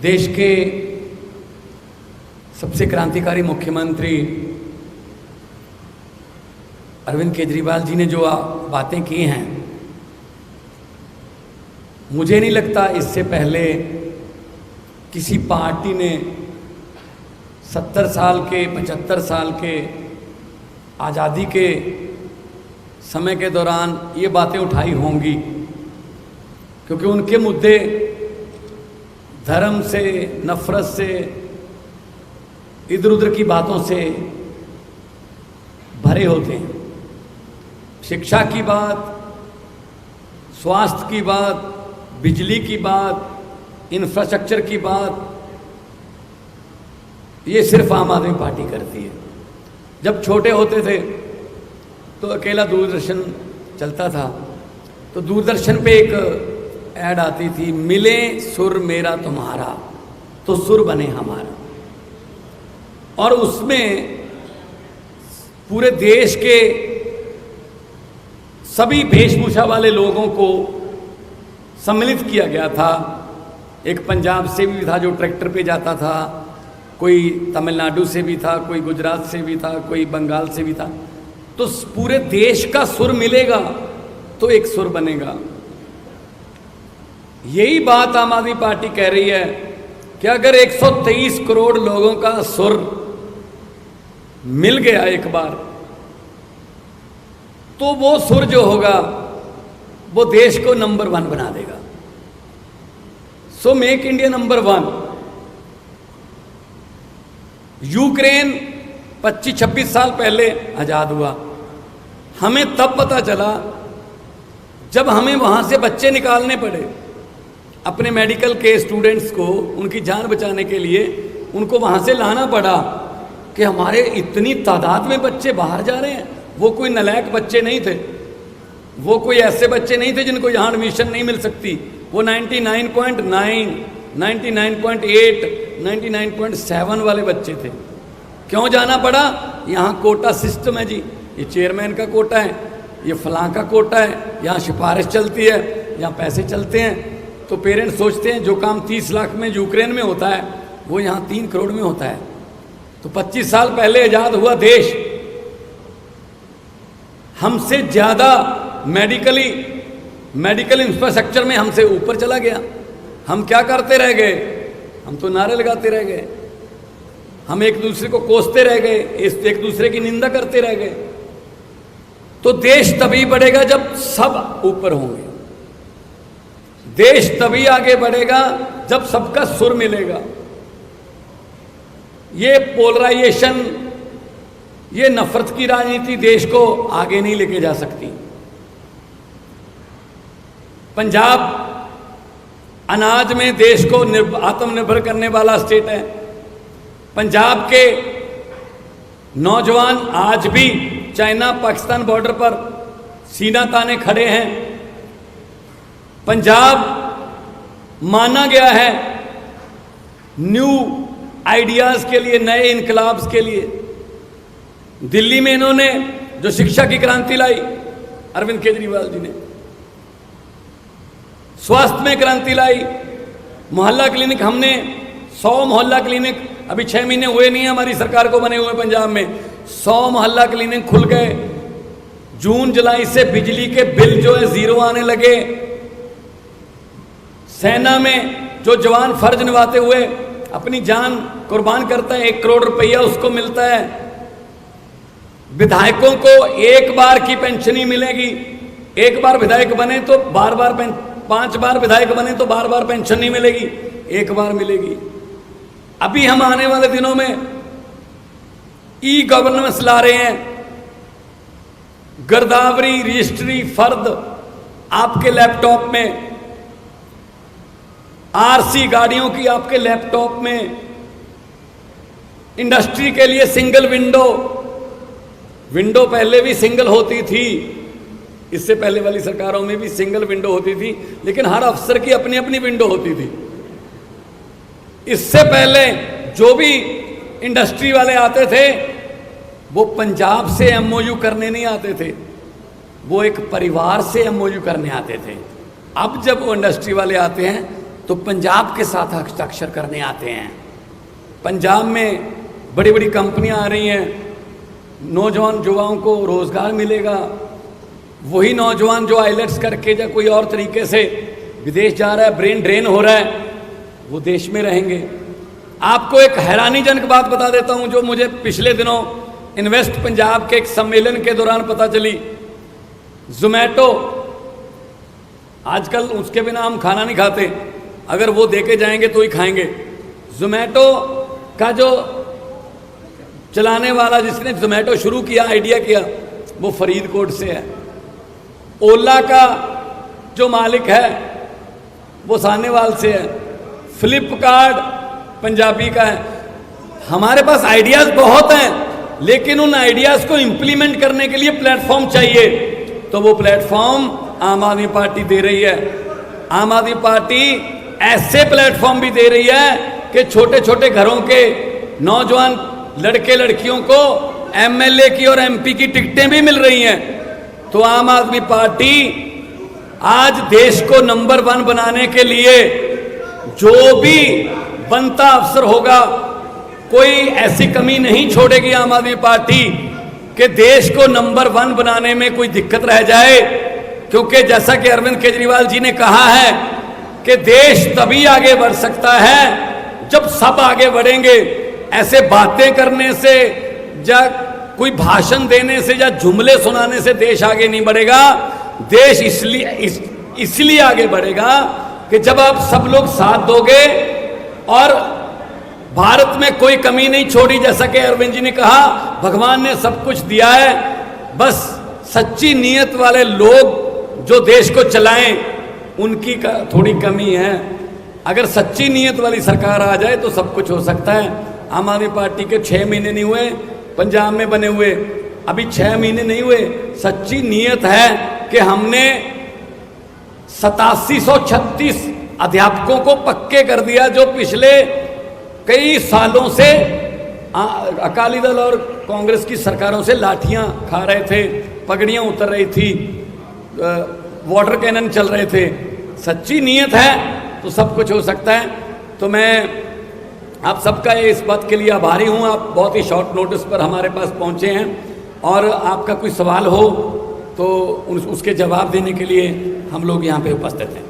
देश के सबसे क्रांतिकारी मुख्यमंत्री अरविंद केजरीवाल जी ने जो बातें की हैं, मुझे नहीं लगता इससे पहले किसी पार्टी ने 70 साल के 75 साल के आज़ादी के समय के दौरान ये बातें उठाई होंगी, क्योंकि उनके मुद्दे धर्म से, नफरत से, इधर उधर की बातों से भरे होते हैं। शिक्षा की बात, स्वास्थ्य की बात, बिजली की बात, इंफ्रास्ट्रक्चर की बात, ये सिर्फ आम आदमी पार्टी करती है। जब छोटे होते थे तो अकेला दूरदर्शन चलता था, तो दूरदर्शन पे एक ऐड आती थी, मिले सुर मेरा तुम्हारा तो सुर बने हमारा। और उसमें पूरे देश के सभी वेशभूषा वाले लोगों को सम्मिलित किया गया था। एक पंजाब से भी था जो ट्रैक्टर पे जाता था, कोई तमिलनाडु से भी था, कोई गुजरात से भी था, कोई बंगाल से भी था। तो पूरे देश का सुर मिलेगा तो एक सुर बनेगा। यही बात आम आदमी पार्टी कह रही है कि अगर 123 करोड़ लोगों का सुर मिल गया एक बार, तो वो सुर जो होगा वो देश को नंबर 1 बना देगा। So make India number 1। Ukraine 25-26 साल पहले आज़ाद हुआ। हमें तब पता चला जब हमें वहाँ से बच्चे निकालने पड़े। अपने मेडिकल के स्टूडेंट्स को उनकी जान बचाने के लिए उनको वहाँ से लाना पड़ा कि हमारे इतनी तादाद में बच्चे बाहर जा रहे हैं। वो कोई नालायक बच्चे नहीं थे, वो कोई ऐसे बच्चे नहीं थे जिनको यहाँ एडमिशन नहीं मिल सकती। वो 99.9, 99.8, 99.7 वाले बच्चे थे। क्यों जाना पड़ा? यहाँ कोटा सिस्टम है जी, ये चेयरमैन का कोटा है, ये फलां का कोटा है, यहाँ सिफारिश चलती है, यहाँ पैसे चलते हैं। तो पेरेंट्स सोचते हैं जो काम 30 लाख में यूक्रेन में होता है वो यहाँ 3 करोड़ में होता है। तो 25 साल पहले आज़ाद हुआ देश हमसे ज़्यादा मेडिकल इंफ्रास्ट्रक्चर में हमसे ऊपर चला गया। हम क्या करते रह गए? हम तो नारे लगाते रह गए, हम एक दूसरे को कोसते रह गए, एक दूसरे की निंदा करते रह गए। तो देश तभी बढ़ेगा जब सब ऊपर होंगे। देश तभी आगे बढ़ेगा जब सबका सुर मिलेगा। ये पोलराइजेशन, ये नफरत की राजनीति देश को आगे नहीं लेके जा सकती। पंजाब अनाज में देश को आत्मनिर्भर करने वाला स्टेट है। पंजाब के नौजवान आज भी चाइना पाकिस्तान बॉर्डर पर सीना ताने खड़े हैं। पंजाब माना गया है न्यू आइडियाज़ के लिए, नए इनकलाब्स के लिए। दिल्ली में इन्होंने जो शिक्षा की क्रांति लाई अरविंद केजरीवाल जी ने, स्वास्थ्य में क्रांति लाई, मोहल्ला क्लिनिक, हमने 100 मोहल्ला क्लिनिक, अभी 6 महीने हुए नहीं है हमारी सरकार को बने हुए पंजाब में, 100 मोहल्ला क्लिनिक खुल गए। जून जुलाई से बिजली के बिल जो है 0 आने लगे। सेना में जो जवान फर्ज निभाते हुए अपनी जान कुर्बान करता है, 1 करोड़ रुपया उसको मिलता है। विधायकों को एक बार की पेंशन ही मिलेगी। एक बार विधायक बने तो बार 5 बार विधायक बने तो बार पेंशन नहीं मिलेगी, एक बार मिलेगी। अभी हम आने वाले दिनों में ई गवर्नेंस ला रहे हैं। गिरदावरी रजिस्ट्री फर्द आपके लैपटॉप में, आरसी गाड़ियों की आपके लैपटॉप में, इंडस्ट्री के लिए सिंगल विंडो पहले भी सिंगल होती थी, इससे पहले वाली सरकारों में भी सिंगल विंडो होती थी, लेकिन हर अफसर की अपनी अपनी विंडो होती थी। इससे पहले जो भी इंडस्ट्री वाले आते थे वो पंजाब से एमओयू करने नहीं आते थे, वो एक परिवार से एमओयू करने आते थे। अब जब वो इंडस्ट्री वाले आते हैं तो पंजाब के साथ हस्ताक्षर करने आते हैं। पंजाब में बड़ी बड़ी कंपनियां आ रही हैं, नौजवान युवाओं को रोज़गार मिलेगा। वही नौजवान जो आइलेट्स करके या कोई और तरीके से विदेश जा रहा है, ब्रेन ड्रेन हो रहा है, वो देश में रहेंगे। आपको एक हैरानीजनक बात बता देता हूं जो मुझे पिछले दिनों इन्वेस्ट पंजाब के एक सम्मेलन के दौरान पता चली। जोमैटो, आजकल उसके बिना हम खाना नहीं खाते, अगर वो देके जाएंगे तो ही खाएंगे। जोमैटो का जो चलाने वाला, जिसने जोमैटो शुरू किया, आइडिया किया, वो फरीदकोट से है। ओला का जो मालिक है वो सानेवाल से है। फ्लिपकार्ट पंजाबी का है। हमारे पास आइडियाज़ बहुत हैं, लेकिन उन आइडियाज़ को इम्प्लीमेंट करने के लिए प्लेटफॉर्म चाहिए, तो वो प्लेटफॉर्म आम आदमी पार्टी दे रही है। आम आदमी पार्टी ऐसे प्लेटफॉर्म भी दे रही है कि छोटे छोटे घरों के नौजवान लड़के लड़कियों को एमएलए की और एमपी की टिकटें भी मिल रही हैं। तो आम आदमी पार्टी आज देश को नंबर 1 बनाने के लिए जो भी बनता अवसर होगा, कोई ऐसी कमी नहीं छोड़ेगी आम आदमी पार्टी कि देश को नंबर 1 बनाने में कोई दिक्कत रह जाए। क्योंकि जैसा कि अरविंद केजरीवाल जी ने कहा है कि देश तभी आगे बढ़ सकता है जब सब आगे बढ़ेंगे। ऐसे बातें करने से या कोई भाषण देने से या जुमले सुनाने से देश आगे नहीं बढ़ेगा। देश इसलिए आगे बढ़ेगा कि जब आप सब लोग साथ दोगे और भारत में कोई कमी नहीं छोड़ी। जैसा कि अरविंद जी ने कहा, भगवान ने सब कुछ दिया है, बस सच्ची नीयत वाले लोग जो देश को चलाएं उनकी थोड़ी कमी है। अगर सच्ची नीयत वाली सरकार आ जाए तो सब कुछ हो सकता है। आम आदमी पार्टी के 6 महीने नहीं हुए पंजाब में बने हुए, अभी 6 महीने नहीं हुए। सच्ची नीयत है कि हमने 8736 अध्यापकों को पक्के कर दिया, जो पिछले कई सालों से अकाली दल और कांग्रेस की सरकारों से लाठियां खा रहे थे, पगड़ियां उतर रही थी, वाटर कैनन चल रहे थे। सच्ची नीयत है तो सब कुछ हो सकता है। तो मैं आप सबका इस बात के लिए आभारी हूं। आप बहुत ही शॉर्ट नोटिस पर हमारे पास पहुंचे हैं और आपका कोई सवाल हो तो उसके जवाब देने के लिए हम लोग यहाँ पे उपस्थित हैं।